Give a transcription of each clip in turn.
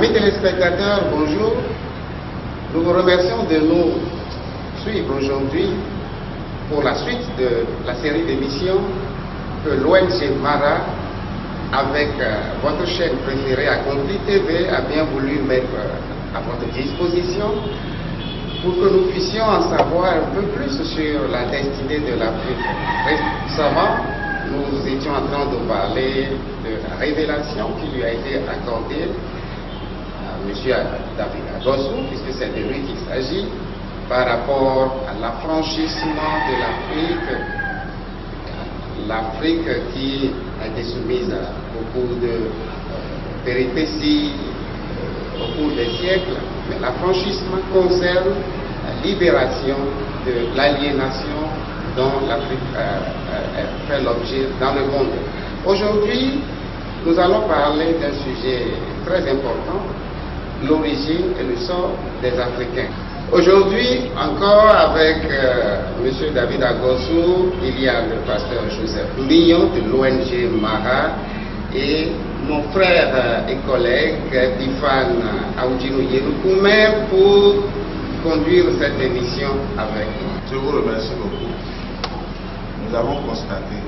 Amis téléspectateurs, bonjour. Nous vous remercions de nous suivre aujourd'hui pour la suite de la série d'émissions que l'ONG Mara, avec votre chaîne préférée Accompli TV, a bien voulu mettre à votre disposition pour que nous puissions en savoir un peu plus sur la destinée de l'Afrique. Récemment, nous étions en train de parler de la révélation qui lui a été accordée à M. David Agossou, puisque c'est de lui qu'il s'agit, par rapport à l'affranchissement de l'Afrique, l'Afrique qui a été soumise à beaucoup de péripéties au cours des siècles, mais l'affranchissement concerne la libération de l'aliénation dont l'Afrique fait l'objet dans le monde. Aujourd'hui, nous allons parler d'un sujet très important, l'origine et le sort des Africains. Aujourd'hui, encore avec M. David Agossou, il y a le pasteur Joseph Lyon de l'ONG Mara et mon frère et collègue Tifan Aoudjinou Yeloukoumé pour conduire cette émission avec nous. Je vous remercie beaucoup. Nous avons constaté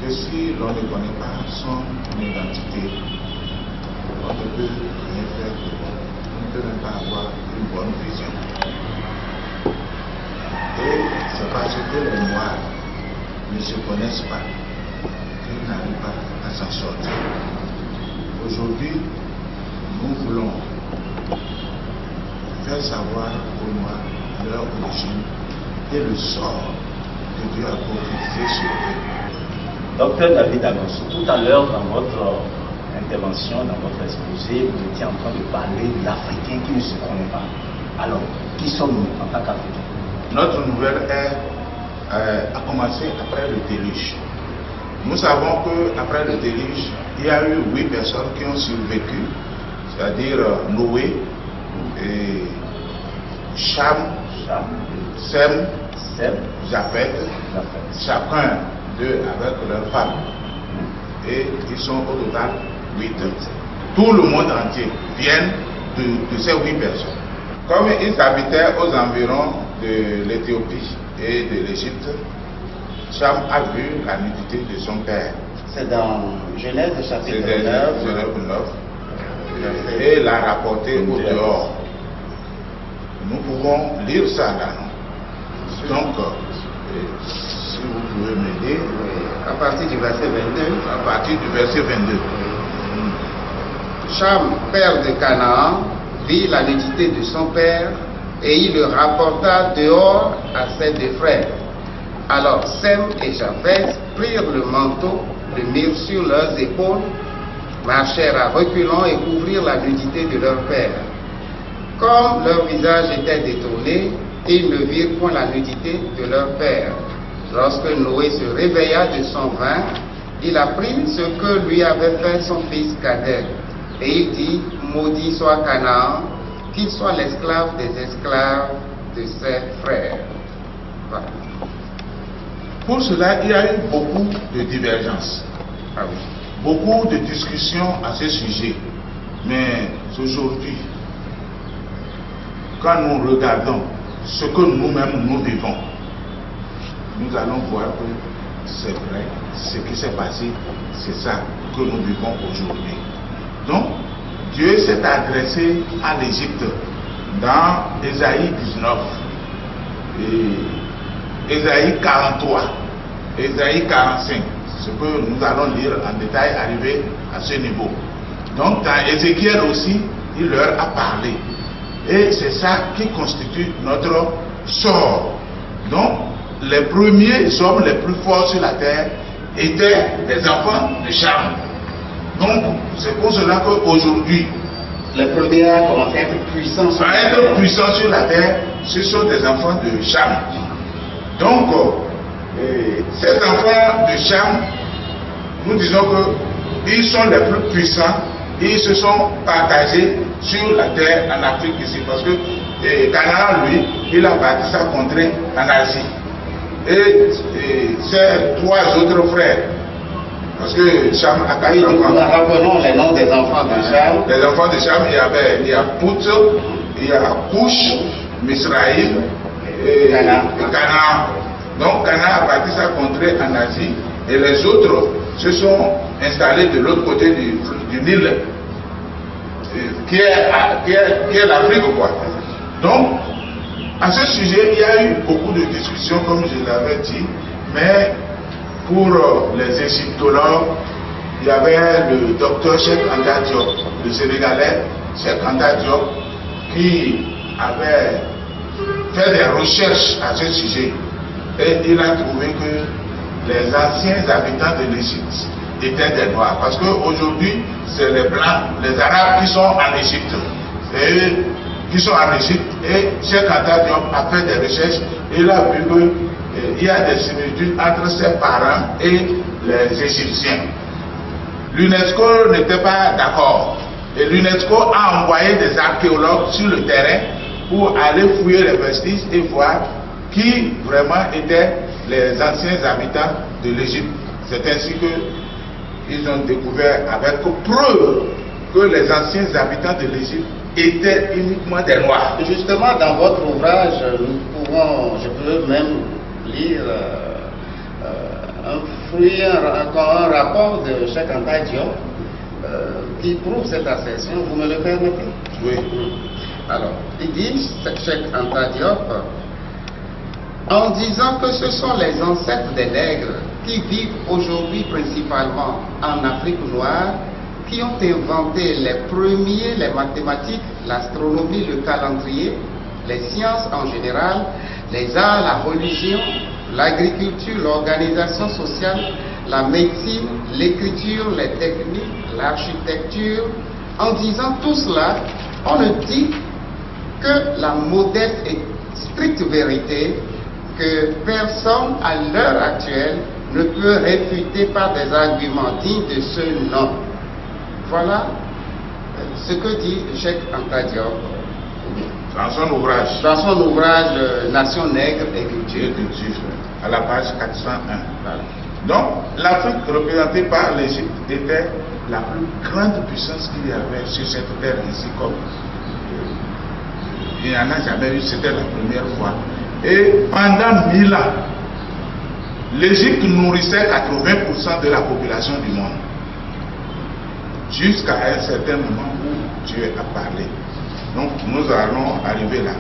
que si l'on ne connaît pas son identité, on ne peut rien faire de bon. On ne peut même pas avoir une bonne vision. Et c'est parce que les Noirs ne se connaissent pas qu'ils n'arrivent pas à s'en sortir. Aujourd'hui, nous voulons faire savoir aux Noirs leur origine et le sort que Dieu a prophétisé sur eux. Docteur David Agossou, tout à l'heure dans votre intervention, dans votre exposé, vous étiez en train de parler de l'Africain qui ne se connaît pas. Alors, qui sommes-nous en tant qu'Africains? Notre nouvelle ère a commencé après le déluge. Nous savons qu'après le déluge, il y a eu 8 personnes qui ont survécu, c'est-à-dire Noé, et Cham, Sem, Japheth, chacun d'eux avec leur femme. Et ils sont au total 8. Tout le monde entier vient de ces 8 personnes. Comme ils habitaient aux environs de l'Éthiopie et de l'Égypte, Cham a vu la nudité de son père. C'est dans Genèse chapitre 9. Et l'a rapporté au dehors. Nous pouvons lire ça là. Donc, si vous pouvez m'aider. À partir du verset 22. À partir du verset 22. Cham, père de Canaan, vit la nudité de son père et il le rapporta dehors à ses 2 frères. Alors Sem et Japheth prirent le manteau, le mirent sur leurs épaules, marchèrent à reculons et couvrirent la nudité de leur père. Comme leur visage était détourné, ils ne virent point la nudité de leur père. Lorsque Noé se réveilla de son vin, il apprit ce que lui avait fait son fils cadet. Et il dit, maudit soit Canaan, qu'il soit l'esclave des esclaves de ses frères. Voilà. Pour cela, il y a eu beaucoup de divergences. Ah oui. Beaucoup de discussions à ce sujet. Mais aujourd'hui, quand nous regardons ce que nous-mêmes nous vivons, nous allons voir que c'est vrai, ce qui s'est passé, c'est ça que nous vivons aujourd'hui. Donc, Dieu s'est adressé à l'Égypte dans Ésaïe 19, et Ésaïe 43, Ésaïe 45, ce que nous allons lire en détail, arriver à ce niveau. Donc, dans Ézéchiel aussi, il leur a parlé. Et c'est ça qui constitue notre sort. Donc, les premiers hommes les plus forts sur la terre étaient des enfants de Cham. Donc, c'est pour cela qu'aujourd'hui, Les premiers à commencer à être puissants sur la terre, ce sont des enfants de Cham. Donc, ces enfants de Cham, nous disons qu'ils sont les plus puissants. Ils se sont partagés sur la terre en Afrique ici. Parce que Canaan, lui, il a bâti sa contrée en Asie. Et ses 3 autres frères, Parce que Cham a 4 enfants. Nous rappelons les noms des enfants de Cham. Les enfants de Cham, il y a Pout, il y a Couche, Misraïm et Cana. Donc Cana a bâti sa contrée en Asie et les autres se sont installés de l'autre côté du Nil, qui est l'Afrique, quoi. Donc, à ce sujet, il y a eu beaucoup de discussions, comme je l'avais dit, mais pour les égyptologues, il y avait le docteur Cheikh Anta Diop, le Sénégalais Cheikh Anta Diop, qui avait fait des recherches à ce sujet. Et il a trouvé que les anciens habitants de l'Égypte étaient des Noirs. Parce qu'aujourd'hui, c'est les Blancs, les Arabes qui sont en Égypte. Et Cheikh Anta Diop a fait des recherches et il a vu qu'il y a des similitudes entre ses parents et les Égyptiens. L'UNESCO n'était pas d'accord. Et l'UNESCO a envoyé des archéologues sur le terrain pour aller fouiller les vestiges et voir qui vraiment étaient les anciens habitants de l'Égypte. C'est ainsi qu'ils ont découvert avec preuve que les anciens habitants de l'Égypte étaient uniquement des Noirs. Justement, dans votre ouvrage, je peux même lire un rapport de Cheikh Anta Diop qui prouve cette assertion. Vous me le permettez? Oui. Alors, il dit, Cheikh Anta Diop, en disant que ce sont les ancêtres des nègres qui vivent aujourd'hui principalement en Afrique noire, qui ont inventé les premiers, les mathématiques, l'astronomie, le calendrier, les sciences en général, les arts, la religion, l'agriculture, l'organisation sociale, la médecine, l'écriture, les techniques, l'architecture. En disant tout cela, on ne dit que la modeste et stricte vérité que personne à l'heure actuelle ne peut réfuter par des arguments dignes de ce nom. Voilà ce que dit Cheikh Anta Diop dans son ouvrage. Dans son ouvrage Nation nègre et culture. À la page 401. Voilà. Donc, l'Afrique représentée par l'Égypte était la plus grande puissance qu'il y avait sur cette terre ici, comme il n'y en a jamais eu, c'était la première fois. Et pendant 1000 ans, l'Égypte nourrissait 80% de la population du monde. Jusqu'à un certain moment où Dieu a parlé. Donc nous allons arriver là.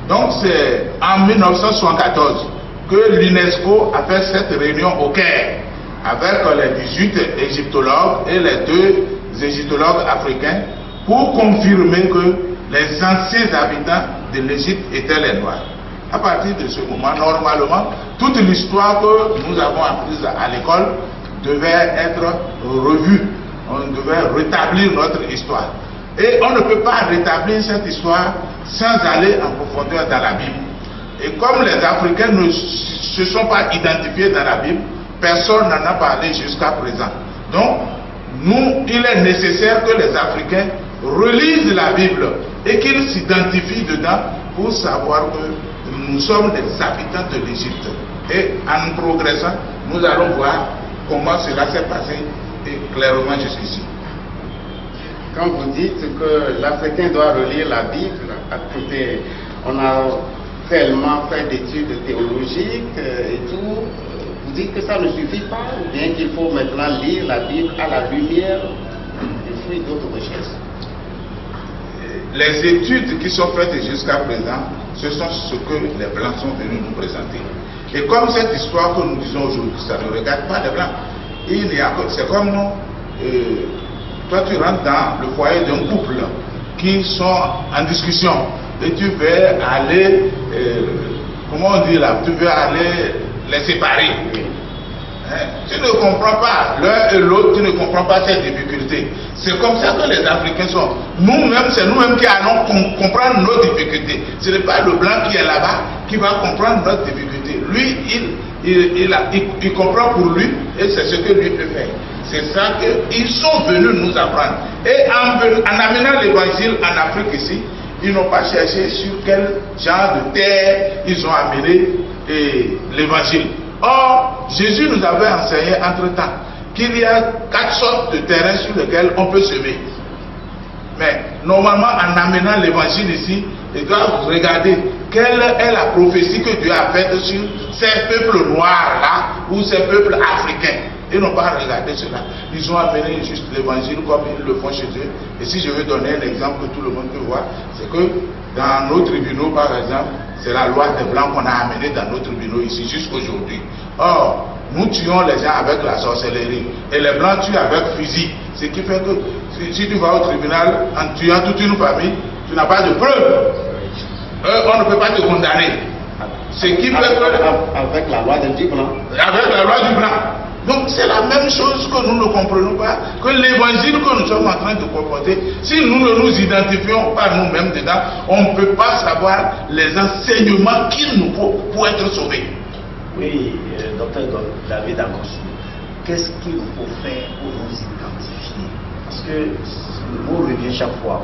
Donc c'est en 1974 que l'UNESCO a fait cette réunion au Caire avec les 18 égyptologues et les 2 égyptologues africains pour confirmer que les anciens habitants de l'Égypte étaient les Noirs. À partir de ce moment, normalement, toute l'histoire que nous avons apprise à l'école devait être revue. On devait rétablir notre histoire. Et on ne peut pas rétablir cette histoire sans aller en profondeur dans la Bible. Et comme les Africains ne se sont pas identifiés dans la Bible, personne n'en a parlé jusqu'à présent. Donc, il est nécessaire que les Africains relisent la Bible et qu'ils s'identifient dedans pour savoir que nous sommes des habitants de l'Égypte. Et en progressant, nous allons voir comment cela s'est passé et clairement jusqu'ici. Quand vous dites que l'Africain doit relire la Bible, écoutez, on a tellement fait d'études théologiques et tout, vous dites que ça ne suffit pas, ou bien qu'il faut maintenant lire la Bible à la lumière du fruit d'autres recherches? Les études qui sont faites jusqu'à présent, ce sont ce que les Blancs sont venus nous présenter. Et comme cette histoire que nous disons aujourd'hui, ça ne regarde pas les Blancs. C'est comme nous, toi tu rentres dans le foyer d'un couple qui sont en discussion et tu veux aller, comment on dit là, tu veux aller les séparer. Tu ne comprends pas l'un et l'autre, tu ne comprends pas cette difficulté. C'est comme ça que les Africains sont. Nous-mêmes, c'est nous-mêmes qui allons comprendre nos difficultés. Ce n'est pas le blanc qui est là-bas qui va comprendre notre difficulté. Lui, il comprend pour lui et c'est ce que lui peut faire. C'est ça qu'ils sont venus nous apprendre. Et en amenant l'évangile en Afrique ici, ils n'ont pas cherché sur quel genre de terre ils ont amené l'évangile. Or, Jésus nous avait enseigné entre-temps qu'il y a 4 sortes de terrains sur lesquels on peut semer. Mais normalement, en amenant l'évangile ici, ils doivent regarder quelle est la prophétie que Dieu a faite sur ces peuples noirs-là ou ces peuples africains. Ils n'ont pas regardé cela. Ils ont amené juste l'évangile comme ils le font chez eux. Et si je veux donner un exemple que tout le monde peut voir, c'est que dans nos tribunaux, par exemple, c'est la loi des Blancs qu'on a amenée dans nos tribunaux ici jusqu'aujourd'hui. Or, nous tuons les gens avec la sorcellerie. Et les Blancs tuent avec fusil. Ce qui fait que si tu vas au tribunal en tuant toute une famille, tu n'as pas de preuve. On ne peut pas te condamner. Ce qui fait que... Avec la loi du Blanc. Avec la loi du Blanc. Donc c'est la même chose que nous ne comprenons pas, que l'évangile que nous sommes en train de comporter, si nous ne nous identifions pas nous-mêmes dedans, on ne peut pas savoir les enseignements qu'il nous faut pour être sauvés. Oui, docteur David Agosu, qu'est-ce qu'il faut faire pour nous identifier? Parce que le mot revient chaque fois.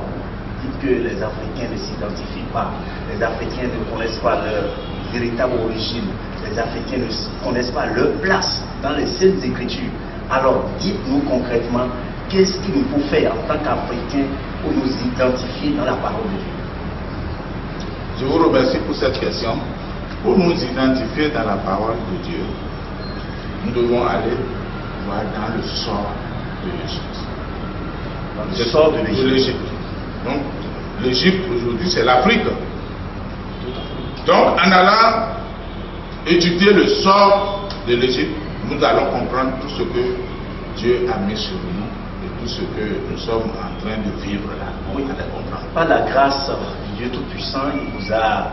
Vous dites que les Africains ne s'identifient pas, les Africains ne connaissent pas leur véritable origine, les Africains ne connaissent pas leur place dans les Saintes Écritures. Alors, dites-nous concrètement, qu'est-ce qu'il nous faut faire en tant qu'Africains pour nous identifier dans la parole de Dieu? Je vous remercie pour cette question. Pour nous identifier dans la parole de Dieu, nous devons aller voir dans le sort de l'Égypte. Dans le sort de l'Égypte. Donc, l'Égypte aujourd'hui, c'est l'Afrique. Donc, en allant étudier le sort de l'Égypte, nous allons comprendre tout ce que Dieu a mis sur nous et tout ce que nous sommes en train de vivre là. Oui, on allons comprendre. Par la grâce du Dieu Tout-Puissant, il vous a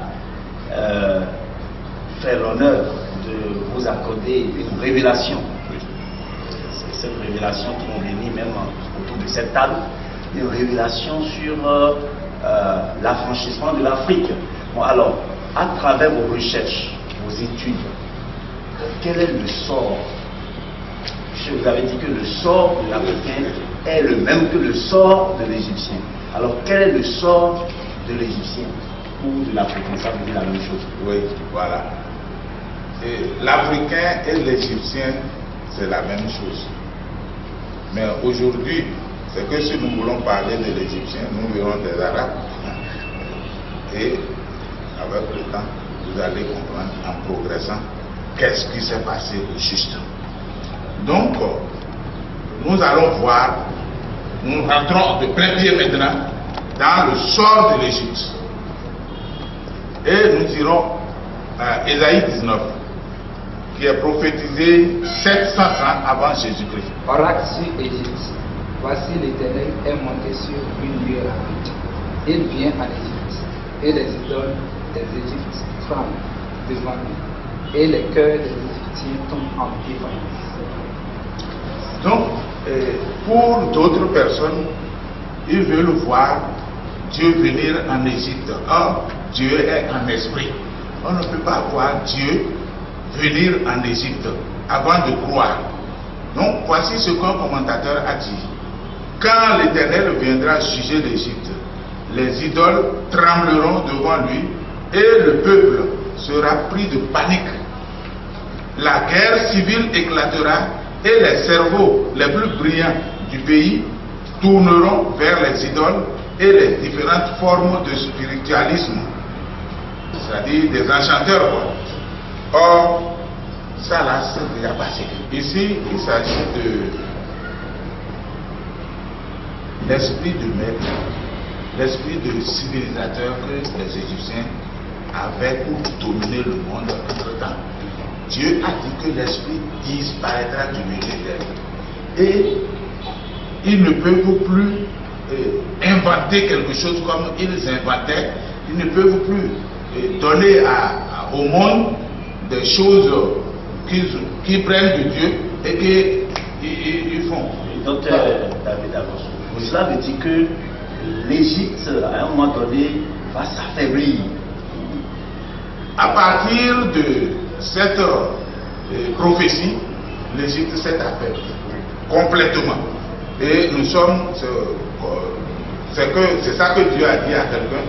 fait l'honneur de vous accorder une révélation. Oui. C'est cette révélation qui nous réunit même autour de cette table, une révélation sur l'affranchissement de l'Afrique. Bon, alors, à travers vos recherches, vos études, quel est le sort? Je vous avais dit que le sort de l'Africain est le même que le sort de l'Égyptien. Alors, quel est le sort de l'Égyptien ou de l'Africain? Ça veut dire la même chose. Oui, voilà. L'Africain et l'Égyptien, c'est la même chose. Mais aujourd'hui, c'est que si nous voulons parler de l'Égyptien, nous verrons des Arabes. Et avec le temps, vous allez comprendre en progressant qu'est-ce qui s'est passé au juste. Donc, nous allons voir, nous rentrons de plein pied maintenant dans le sort de l'Égypte. Et nous irons à Ésaïe 19, qui est prophétisé 700 ans avant Jésus-Christ. Oracle sur Égypte. Voici l'Éternel est monté sur une nuée rapide. Il vient en Égypte, et les idoles des Égyptes tremblent devant lui, et les cœurs des Égyptiens tombent en défaillance. Donc, pour d'autres personnes, ils veulent voir Dieu venir en Égypte. Or, Dieu est en esprit. On ne peut pas voir Dieu venir en Égypte avant de croire. Donc, voici ce qu'un commentateur a dit. Quand l'Éternel viendra juger l'Égypte, les idoles trembleront devant lui et le peuple sera pris de panique. La guerre civile éclatera et les cerveaux les plus brillants du pays tourneront vers les idoles et les différentes formes de spiritualisme, c'est-à-dire des enchanteurs, quoi. Or, ça là, c'est déjà passé. Ici, il s'agit de l'esprit de maître, l'esprit de civilisateur que les Égyptiens avaient pour dominer le monde entre-temps. Dieu a dit que l'esprit disparaîtra du milieu d'elle. Et ils ne peuvent plus inventer quelque chose comme ils inventaient. Ils ne peuvent plus donner au monde des choses qu'ils prennent de Dieu et qu'ils font. Docteur David Agosu, cela veut dire que l'Égypte, à un moment donné, va s'affaiblir. À partir de cette prophétie, l'Égypte s'est affaiblie complètement. Et nous sommes, c'est ça que Dieu a dit à quelqu'un,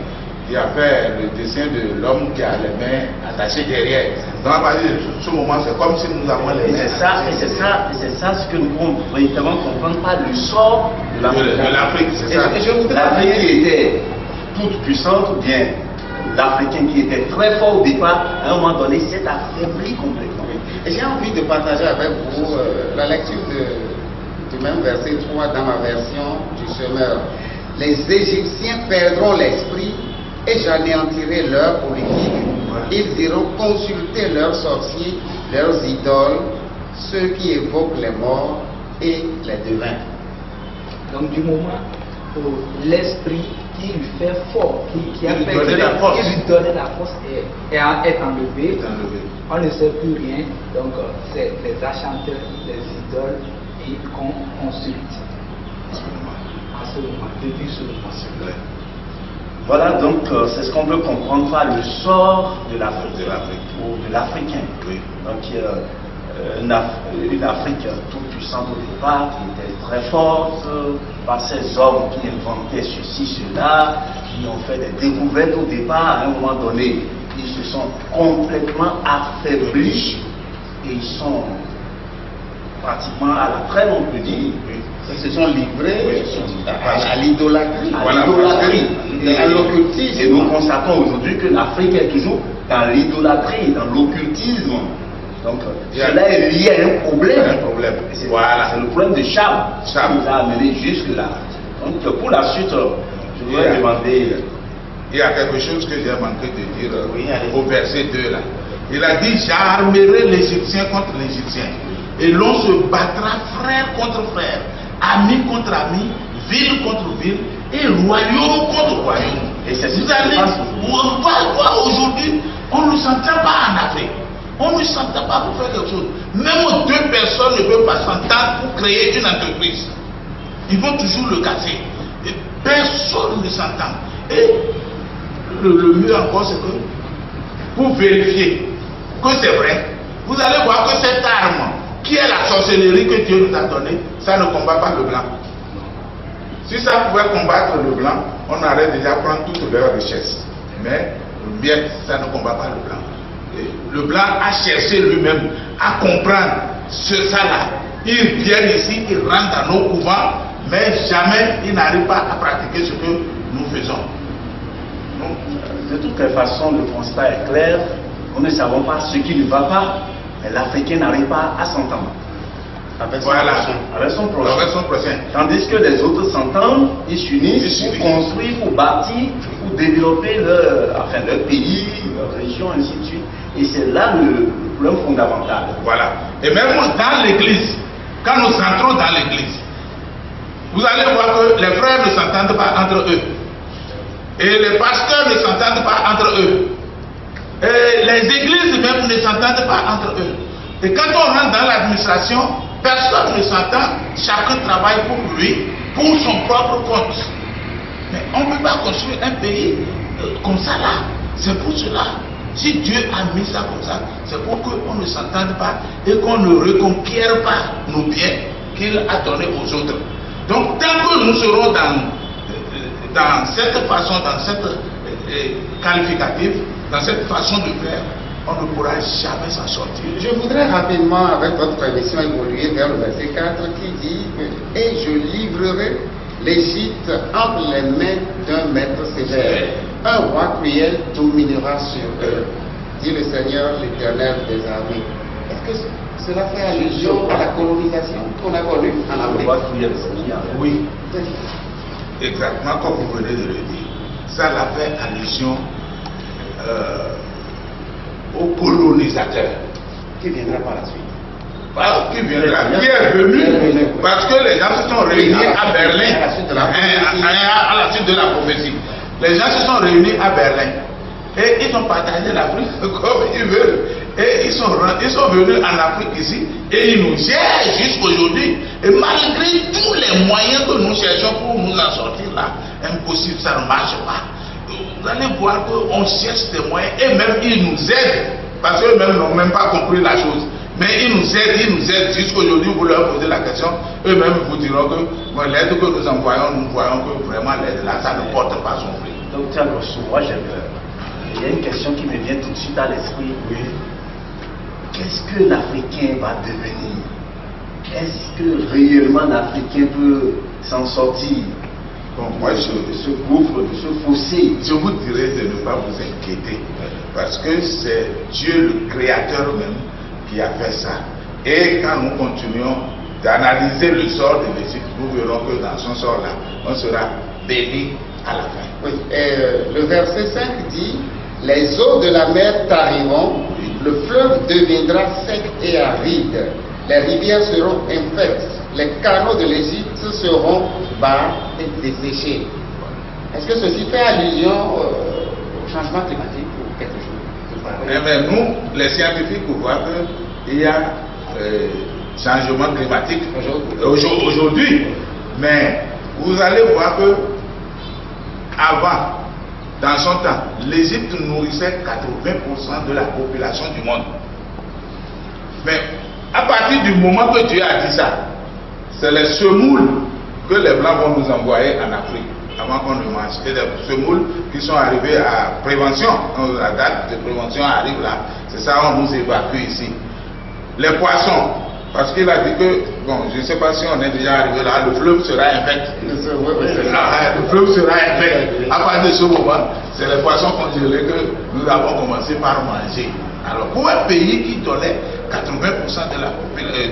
il a fait le dessin de l'homme qui a les mains attachées derrière. Donc à partir de ce moment, c'est comme si nous avons les mains. C'est ça ce que nous pouvons véritablement comprendre par le sort de l'Afrique. C'est ça. L'Afrique qui était toute puissante, ou bien l'Africain qui était très fort au départ, à un moment donné, s'est affaibli complètement. Et j'ai envie de partager avec vous la lecture du même verset 3 dans ma version du semeur. Les Égyptiens perdront l'esprit et j'anéantirai leur politique. Ils iront consulter leurs sorciers, leurs idoles, ceux qui évoquent les morts et les devins. Donc du moment où l'esprit qui lui fait fort, qui lui donnait la force est enlevé, on ne sait plus rien. Donc c'est les enchanteurs, les idoles qu'on consulte. À ce moment, depuis ce moment. Voilà, donc c'est ce qu'on peut comprendre par le sort de l'Afrique, ou de l'Africain. Oui. Donc une Afrique toute puissante au départ, qui était très forte, par ces hommes qui inventaient ceci, cela, qui ont fait des découvertes au départ. À un moment donné, ils se sont complètement affaiblis et ils sont pratiquement à la traîne, on peut dire. Ils se sont livrés à l'idolâtrie, à l'occultisme. Et nous constatons aujourd'hui que l'Afrique est toujours dans l'idolâtrie, dans l'occultisme. Donc cela est lié à un problème. Voilà. C'est le problème de Cham qui nous a amené jusque-là. Donc pour la suite, je voudrais demander... Il y a quelque chose que j'ai manqué de dire au verset 2 là. Il a dit, j'armerai l'Égyptien contre l'Égyptien. Et l'on se battra frère contre frère, ami contre ami, ville contre ville, et royaume contre royaume. Et c'est vous allez voir aujourd'hui, on ne s'entend pas en Afrique. On ne s'entend pas pour faire quelque chose. Même deux personnes ne peuvent pas s'entendre pour créer une entreprise. Ils vont toujours le casser. Et personne ne s'entend. Et le mieux encore, c'est que pour vérifier que c'est vrai, vous allez voir que cette arme, qui est la sorcellerie que Dieu nous a donnée, ça ne combat pas le blanc. Si ça pouvait combattre le blanc, on aurait déjà pris toutes leurs richesses. Mais bien, ça ne combat pas le blanc. Et le blanc a cherché lui-même à comprendre ça-là. Il vient ici, il rentre dans nos couvents, mais jamais il n'arrive pas à pratiquer ce que nous faisons. De toutes les façons, le constat est clair. Nous ne savons pas ce qui ne va pas, mais l'Africain n'arrive pas à s'entendre. Avec son prochain. Tandis que les autres s'entendent, ils s'unissent pour construire, pour bâtir, pour développer leur pays, leur région, ainsi de suite. Et c'est là le problème fondamental. Voilà. Et même dans l'église, quand nous entrons dans l'église, vous allez voir que les frères ne s'entendent pas entre eux. Et les pasteurs ne s'entendent pas entre eux. Et les églises même ne s'entendent pas entre eux. Et quand on rentre dans l'administration, personne ne s'entend, chacun travaille pour lui, pour son propre compte. Mais on ne peut pas construire un pays comme ça là. C'est pour cela, si Dieu a mis ça comme ça, c'est pour qu'on ne s'entende pas et qu'on ne reconquiert pas nos biens qu'il a donnés aux autres. Donc tant que nous serons dans cette façon, dans cette qualificative, dans cette façon de faire, on ne pourra jamais s'en sortir. Je voudrais rapidement, avec votre permission, évoluer vers le verset 4 qui dit que « Et je livrerai l'Égypte entre les mains d'un maître sévère. Un roi cruel dominera sur eux, dit le Seigneur, l'Éternel des armées. » Est-ce que cela fait allusion à la colonisation qu'on a connue en Afrique? Oui, exactement comme vous venez de le dire. Ça a fait allusion au colonisateur qui viendra par la suite. Qui est venu parce que les gens se sont réunis à Berlin à la suite de la prophétie. Les gens se sont réunis à Berlin et ils ont partagé l'Afrique comme ils veulent. Et ils sont venus en Afrique ici et ils nous gèrent jusqu'aujourd'hui. Et malgré tous les moyens que nous cherchons pour nous en sortir là, impossible, ça ne marche pas. Vous allez voir qu'on cherche des moyens et même ils nous aident parce qu'eux-mêmes n'ont même pas compris la chose. Mais ils nous aident jusqu'aujourd'hui. Vous leur posez la question, eux-mêmes vous diront que l'aide que nous envoyons, nous voyons que vraiment l'aide là, ça ne porte pas son fruit. Docteur Grosso, moi j'ai peur. Il y a une question qui me vient tout de suite à l'esprit. Oui. Qu'est-ce que l'Africain va devenir? Est-ce que réellement l'Africain peut s'en sortir? Bon, moi, de ce gouffre, de ce fossé? Je vous dirais de ne pas vous inquiéter, parce que c'est Dieu le Créateur même qui a fait ça. Et quand nous continuons d'analyser le sort de l'Égypte, nous verrons que dans son sort-là, on sera béni à la fin. Oui, le verset 5 dit: les eaux de la mer tariront, le fleuve deviendra sec et aride, les rivières seront infectes, les canaux de l'Égypte seront bas et desséchés. Est-ce que ceci fait allusion au changement climatique ou quelque chose? Eh bien, nous, les scientifiques, vous voyez qu'il y a changement climatique aujourd'hui. Mais vous allez voir que avant, dans son temps, l'Égypte nourrissait 80% de la population du monde. Mais à partir du moment que Dieu a dit ça, c'est les semoules que les Blancs vont nous envoyer en Afrique avant qu'on ne mange. Et les semoules qui sont arrivés à prévention, la date de prévention arrive là, c'est ça, on nous évacue ici. Les poissons, parce qu'il a dit que, bon, je ne sais pas si on est déjà arrivé là, le fleuve sera infect. Le fleuve sera infect. À partir de ce moment, c'est les poissons congelés que nous avons commencé par manger. Alors, pour un pays qui donnait 80%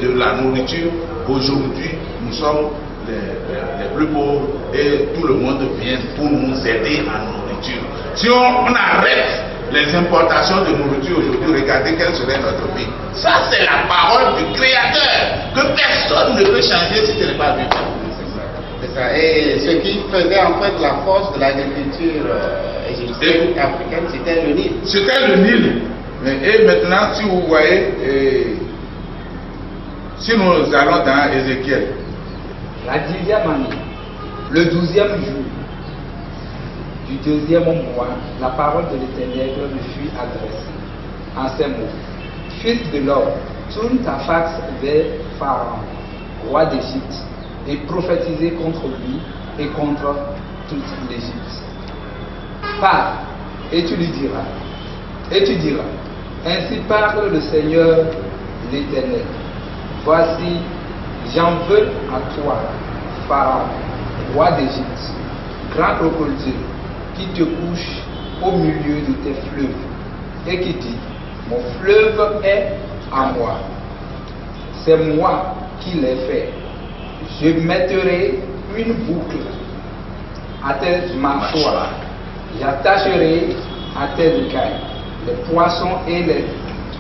de la nourriture, aujourd'hui, nous sommes les plus pauvres et tout le monde vient pour nous aider en nourriture. Si on arrête les importations de nourriture aujourd'hui, regardez quel serait notre pays. Ça, c'est la parole du Créateur que personne ne peut changer si ce n'est pas Dieu. C'est ça. Et ce qui faisait en fait la force de l'agriculture égyptienne et africaine, c'était le Nil. C'était le Nil. Et maintenant, si vous voyez, si nous allons dans Ézéchiel, la 10e année, le 12e jour du 2e mois, la parole de l'Éternel me fut adressée en ces mots: Fils de l'homme, tourne ta face vers Pharaon, roi d'Égypte, et prophétiser contre lui et contre toute l'Égypte. Parle, et tu lui diras, ainsi parle le Seigneur l'Éternel. Voici, j'en veux à toi, Pharaon, roi d'Égypte, grand crocodile, qui te couche au milieu de tes fleuves, et qui dit: mon fleuve est à moi. C'est moi qui l'ai fait. Je mettrai une boucle à tes mâchoires. J'attacherai à tes écailles les poissons et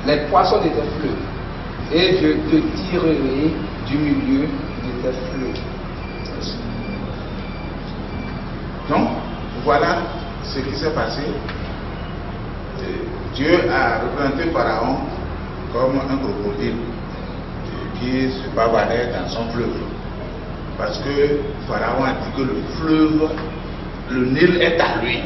les poissons de tes fleuves, et je te tirerai du milieu de tes fleuves. Donc, voilà ce qui s'est passé. Dieu a représenté Pharaon comme un crocodile qui se bavardait dans son fleuve. Parce que Pharaon a dit que le fleuve, le Nil est à lui.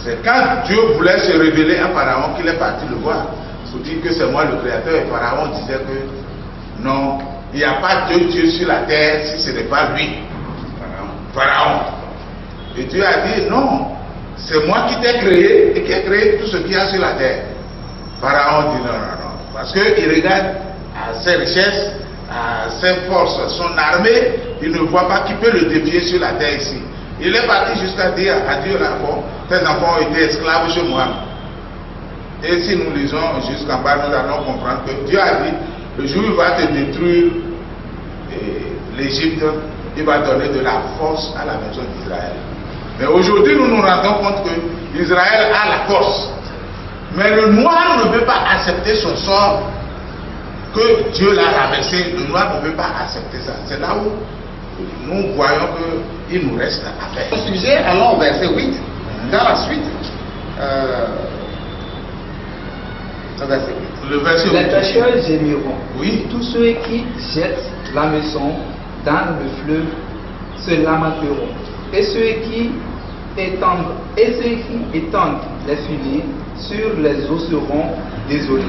C'est quand Dieu voulait se révéler à Pharaon qu'il est parti le voir. Pour dire que c'est moi le Créateur. Et Pharaon disait que non, il n'y a pas de Dieu sur la terre si ce n'est pas lui. Pharaon. Et Dieu a dit non, c'est moi qui t'ai créé et qui ai créé tout ce qu'il y a sur la terre. Pharaon dit non, non, non. Parce qu'il regarde à ses richesses, à ses forces, son armée, il ne voit pas qui peut le défier sur la terre ici. Il est parti jusqu'à dire à Dieu là, bon, tes enfants ont été esclaves chez moi. Et si nous lisons jusqu'en bas, nous allons comprendre que Dieu a dit, le jour où il va te détruire l'Égypte, il va donner de la force à la maison d'Israël. Mais aujourd'hui, nous nous rendons compte que Israël a la force. Mais le noir ne veut pas accepter son sort que Dieu l'a rabaissé. Le noir ne veut pas accepter ça. C'est là où nous voyons qu'il nous reste à faire. Au sujet, allons au verset 8. Dans la suite, le verset 8. Les pêcheurs gémiront. Oui. Tous ceux qui jettent la maison dans le fleuve se lamenteront. Et ceux qui étendent les filets sur les eaux seront désolés.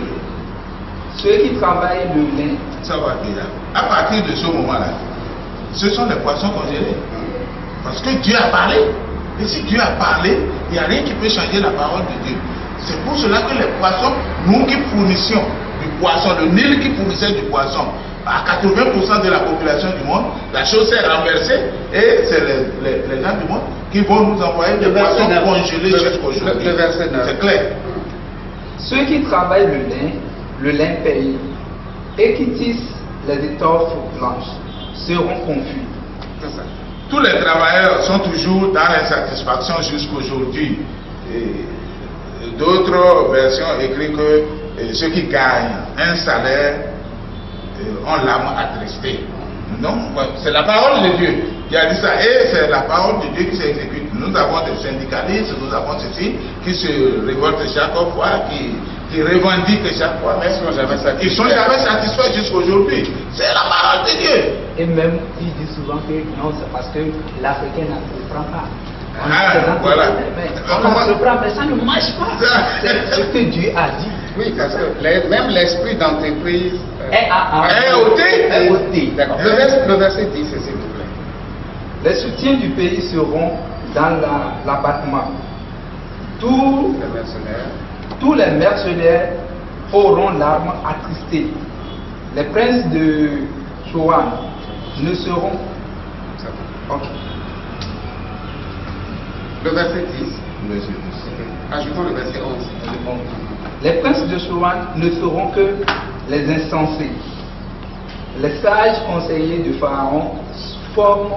Ceux qui travaillent le lin. Ça va déjà. À partir de ce moment-là, ce sont les poissons congelés. Parce que Dieu a parlé. Et si Dieu a parlé, il n'y a rien qui peut changer la parole de Dieu. C'est pour cela que les poissons, nous qui fournissions du poisson, le Nil qui fournissait du poisson, à 80% de la population du monde, la chose s'est renversée et c'est les gens du monde qui vont nous envoyer des poissons congelés jusqu'aujourd'hui. C'est clair. Ceux qui travaillent le lin payé et qui tissent les étoffes blanches seront confus. Tous les travailleurs sont toujours dans l'insatisfaction jusqu'aujourd'hui. D'autres versions écrivent que ceux qui gagnent un salaire ont l'âme attristée. Non, c'est la parole de Dieu qui a dit ça, et c'est la parole de Dieu qui s'exécute. Nous avons des syndicalistes, nous avons ceci, qui se révoltent chaque fois, qui revendiquent chaque fois, mais ils sont jamais satisfaits jusqu'aujourd'hui. C'est la parole de Dieu. Et même, ils disent souvent que non, c'est parce que l'Africain n'entreprend pas. Voilà. On entreprend, mais ça ne marche pas. C'est ce que Dieu a dit. Oui, parce que même l'esprit d'entreprise est ôté. D'accord. Le verset 10, s'il vous plaît. Les soutiens du pays seront dans l'abattement. Tous les mercenaires auront l'âme attristée. Les princes de Chouan ne seront. Ok. Le verset 10. Ajoutons le verset 11. Les princes de Chouan ne seront que les insensés. Les sages conseillers de Pharaon forment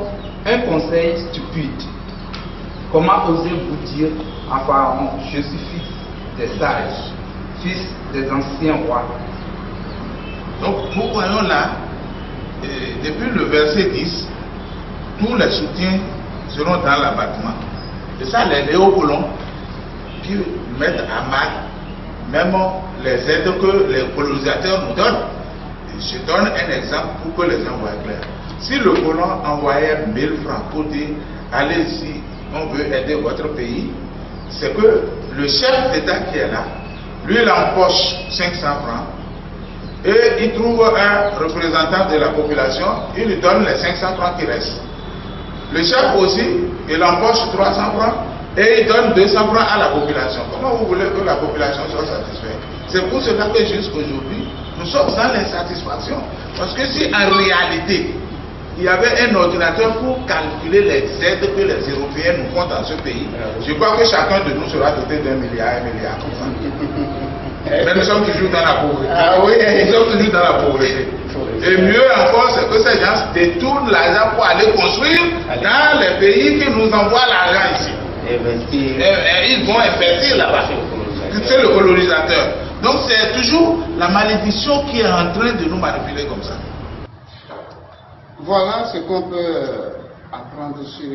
un conseil stupide. Comment osez-vous dire à Pharaon, je suis fils des sages, fils des anciens rois? Donc nous voyons là, depuis le verset 10, tous les soutiens seront dans l'abattement. Et ça, les néocolons qui mettent à mal même les aides que les colonisateurs nous donnent. Je donne un exemple pour que les gens voient clair. Si le colon envoyait 1000 francs pour dire allez ici, on veut aider votre pays, c'est que le chef d'État qui est là, lui il empoche 500 francs et il trouve un représentant de la population, il lui donne les 500 francs qui restent. Le chef aussi, il empoche 300 francs et il donne 200 francs à la population. Comment vous voulez que la population soit satisfaite? C'est pour cela que jusqu'aujourd'hui, nous sommes dans l'insatisfaction. Parce que si en réalité, il y avait un ordinateur pour calculer les aides que les Européens nous font dans ce pays, je crois que chacun de nous sera doté d'1 milliard, 1 milliard comme ça. Mais nous sommes toujours dans la pauvreté. Ah oui, nous sommes toujours dans la pauvreté. Et mieux encore, c'est que ces gens détournent l'argent pour aller construire dans les pays qui nous envoient l'argent ici. Et ils vont investir là-bas. C'est le colonisateur. Donc c'est toujours la malédiction qui est en train de nous manipuler comme ça. Voilà ce qu'on peut apprendre sur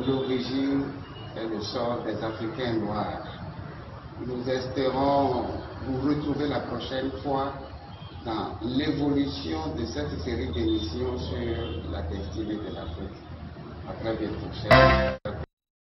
l'origine et le sort des Africains noirs. Nous espérons vous retrouver la prochaine fois dans l'évolution de cette série d'émissions sur la destinée de l'Afrique. À très bientôt.